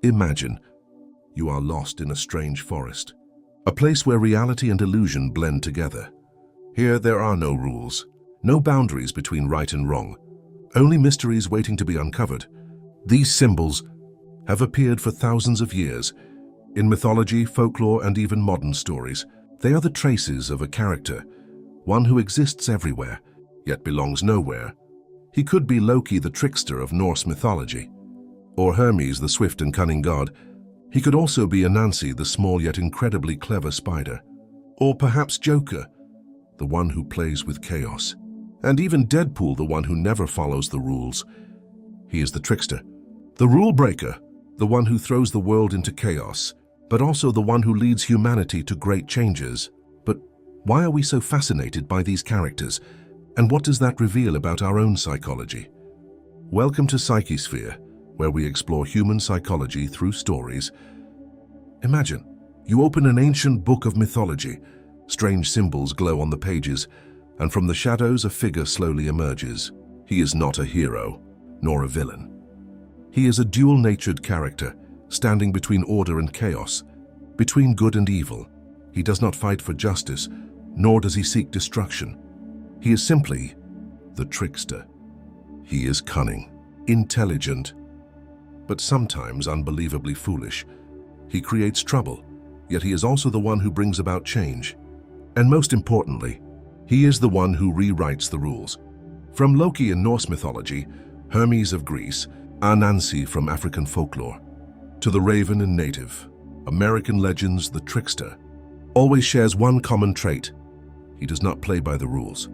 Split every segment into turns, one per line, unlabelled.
Imagine you are lost in a strange forest, a place where reality and illusion blend together. Here there are no rules, no boundaries between right and wrong, only mysteries waiting to be uncovered. These symbols have appeared for thousands of years in mythology, folklore, and even modern stories. They are the traces of a character, one who exists everywhere, yet belongs nowhere. He could be Loki, the trickster of Norse mythology, or Hermes, the swift and cunning god. He could also be Anansi, the small yet incredibly clever spider, or perhaps Joker, the one who plays with chaos, and even Deadpool, the one who never follows the rules. He is the trickster, the rule breaker, the one who throws the world into chaos, but also the one who leads humanity to great changes. But why are we so fascinated by these characters, and what does that reveal about our own psychology? Welcome to Psychesphere, where we explore human psychology through stories. Imagine, you open an ancient book of mythology. Strange symbols glow on the pages, and from the shadows a figure slowly emerges. He is not a hero, nor a villain. He is a dual-natured character, standing between order and chaos, between good and evil. He does not fight for justice, nor does he seek destruction. He is simply the trickster. He is cunning, intelligent, but sometimes unbelievably foolish. He creates trouble, yet he is also the one who brings about change. And most importantly, he is the one who rewrites the rules. From Loki in Norse mythology, Hermes of Greece, Anansi from African folklore, to the Raven in Native American legends, the trickster always shares one common trait. He does not play by the rules.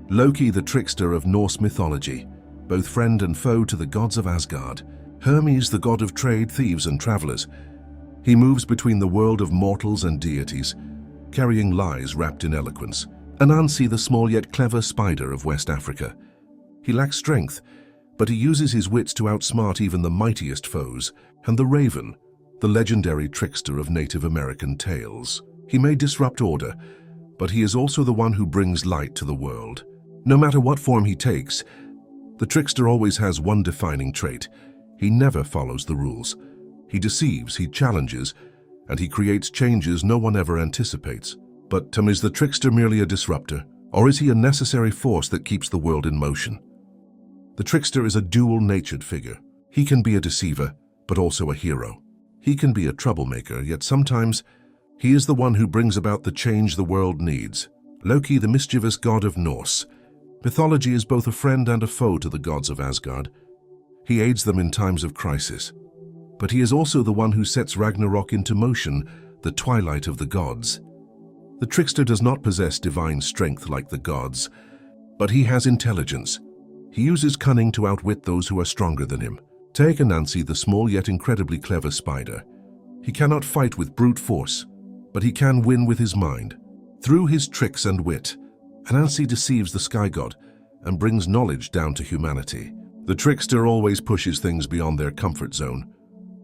Loki, the trickster of Norse mythology, both friend and foe to the gods of Asgard. Hermes, the god of trade, thieves, and travelers. He moves between the world of mortals and deities, carrying lies wrapped in eloquence. Anansi, the small yet clever spider of West Africa. He lacks strength, but he uses his wits to outsmart even the mightiest foes. And the Raven, the legendary trickster of Native American tales. He may disrupt order, but he is also the one who brings light to the world. No matter what form he takes, the trickster always has one defining trait. He never follows the rules. He deceives, he challenges, and he creates changes no one ever anticipates. But is the trickster merely a disruptor, or is he a necessary force that keeps the world in motion? The trickster is a dual-natured figure. He can be a deceiver, but also a hero. He can be a troublemaker, yet sometimes he is the one who brings about the change the world needs. Loki, the mischievous god of Norse mythology, is both a friend and a foe to the gods of Asgard. He aids them in times of crisis. But he is also the one who sets Ragnarok into motion, the twilight of the gods. The trickster does not possess divine strength like the gods, but he has intelligence. He uses cunning to outwit those who are stronger than him. Take Anansi, the small yet incredibly clever spider. He cannot fight with brute force, but he can win with his mind. Through his tricks and wit, Anansi deceives the sky god and brings knowledge down to humanity. The trickster always pushes things beyond their comfort zone.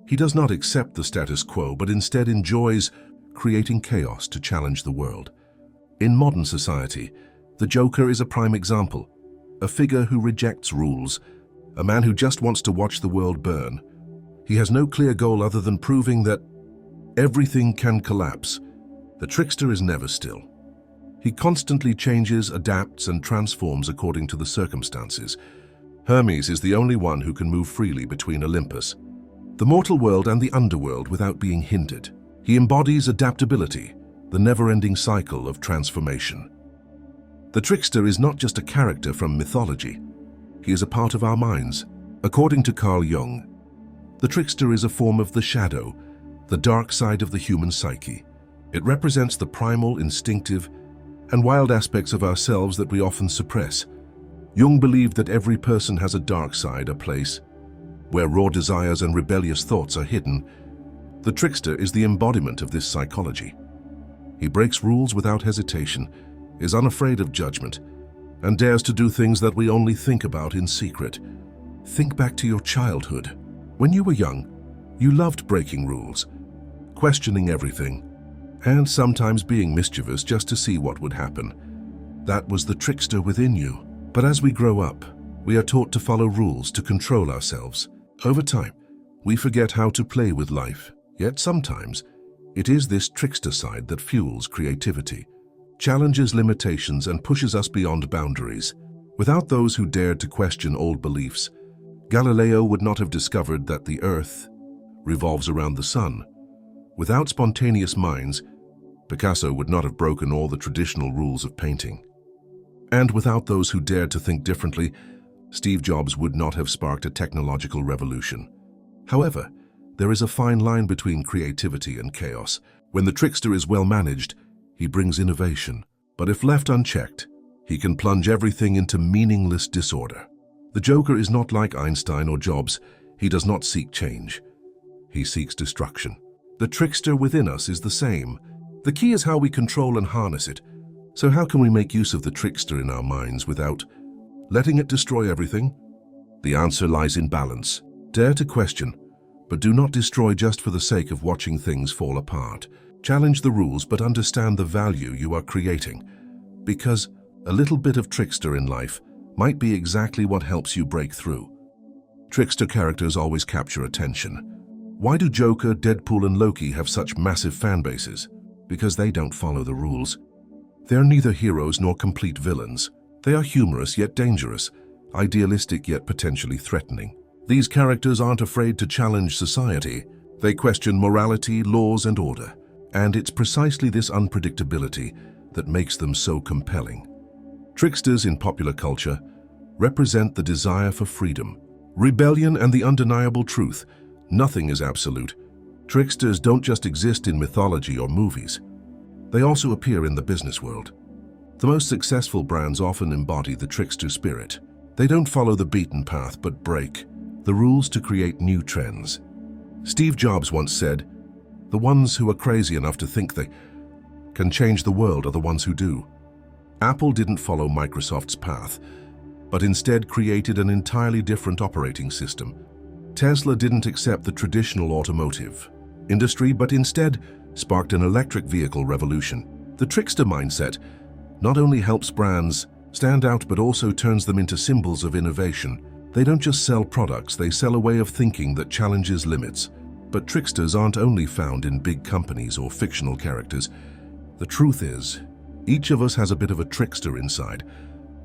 He does not accept the status quo, but instead enjoys creating chaos to challenge the world. In modern society, the Joker is a prime example, a figure who rejects rules, a man who just wants to watch the world burn. He has no clear goal other than proving that everything can collapse. The trickster is never still. He constantly changes, adapts, and transforms according to the circumstances. Hermes is the only one who can move freely between Olympus, the mortal world, and the underworld without being hindered. He embodies adaptability, the never-ending cycle of transformation. The trickster is not just a character from mythology. He is a part of our minds. According to Carl Jung, the trickster is a form of the shadow, the dark side of the human psyche. It represents the primal, instinctive, and wild aspects of ourselves that we often suppress. Jung believed that every person has a dark side, a place where raw desires and rebellious thoughts are hidden. The trickster is the embodiment of this psychology. He breaks rules without hesitation, is unafraid of judgment, and dares to do things that we only think about in secret. Think back to your childhood. When you were young, you loved breaking rules, questioning everything, and sometimes being mischievous just to see what would happen. That was the trickster within you. But as we grow up, we are taught to follow rules to control ourselves. Over time, We forget how to play with life, yet sometimes it is this trickster side that fuels creativity, challenges limitations and pushes us beyond boundaries. Without those who dared to question old beliefs, Galileo would not have discovered that the Earth revolves around the sun. Without spontaneous minds, Picasso would not have broken all the traditional rules of painting. And without those who dared to think differently, Steve Jobs would not have sparked a technological revolution. However, there is a fine line between creativity and chaos. When the trickster is well managed, he brings innovation. But if left unchecked, he can plunge everything into meaningless disorder. The Joker is not like Einstein or Jobs. He does not seek change. He seeks destruction. The trickster within us is the same. The key is how we control and harness it. So how can we make use of the trickster in our minds without letting it destroy everything? The answer lies in balance. Dare to question, but do not destroy just for the sake of watching things fall apart. Challenge the rules, but understand the value you are creating. Because a little bit of trickster in life might be exactly what helps you break through. Trickster characters always capture attention. Why do Joker, Deadpool and Loki have such massive fan bases? Because they don't follow the rules. They are neither heroes nor complete villains. They are humorous yet dangerous, idealistic yet potentially threatening. These characters aren't afraid to challenge society. They question morality, laws and order. And it's precisely this unpredictability that makes them so compelling. Tricksters in popular culture represent the desire for freedom, rebellion and the undeniable truth. Nothing is absolute. Tricksters don't just exist in mythology or movies. They also appear in the business world. The most successful brands often embody the trickster spirit. They don't follow the beaten path but break the rules to create new trends. Steve Jobs once said, "The ones who are crazy enough to think they can change the world are the ones who do." Apple didn't follow Microsoft's path, but instead created an entirely different operating system. Tesla didn't accept the traditional automotive industry, but instead sparked an electric vehicle revolution. The trickster mindset not only helps brands stand out, but also turns them into symbols of innovation. They don't just sell products, they sell a way of thinking that challenges limits. But tricksters aren't only found in big companies or fictional characters. The truth is, each of us has a bit of a trickster inside.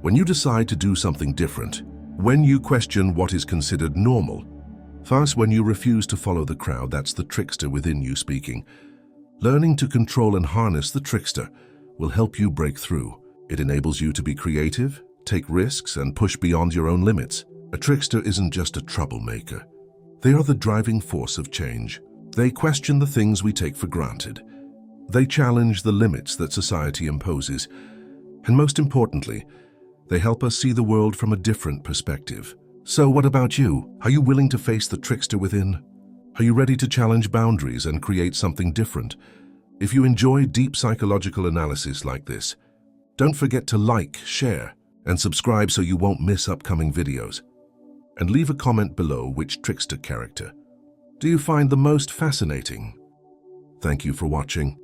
When you decide to do something different, when you question what is considered normal, first, when you refuse to follow the crowd, that's the trickster within you speaking. Learning to control and harness the trickster will help you break through. It enables you to be creative, take risks, and push beyond your own limits. A trickster isn't just a troublemaker. They are the driving force of change. They question the things we take for granted. They challenge the limits that society imposes. And most importantly, they help us see the world from a different perspective. So what about you? Are you willing to face the trickster within? Are you ready to challenge boundaries and create something different? If you enjoy deep psychological analysis like this, don't forget to like, share, and subscribe so you won't miss upcoming videos. And leave a comment below which trickster character do you find the most fascinating. Thank you for watching.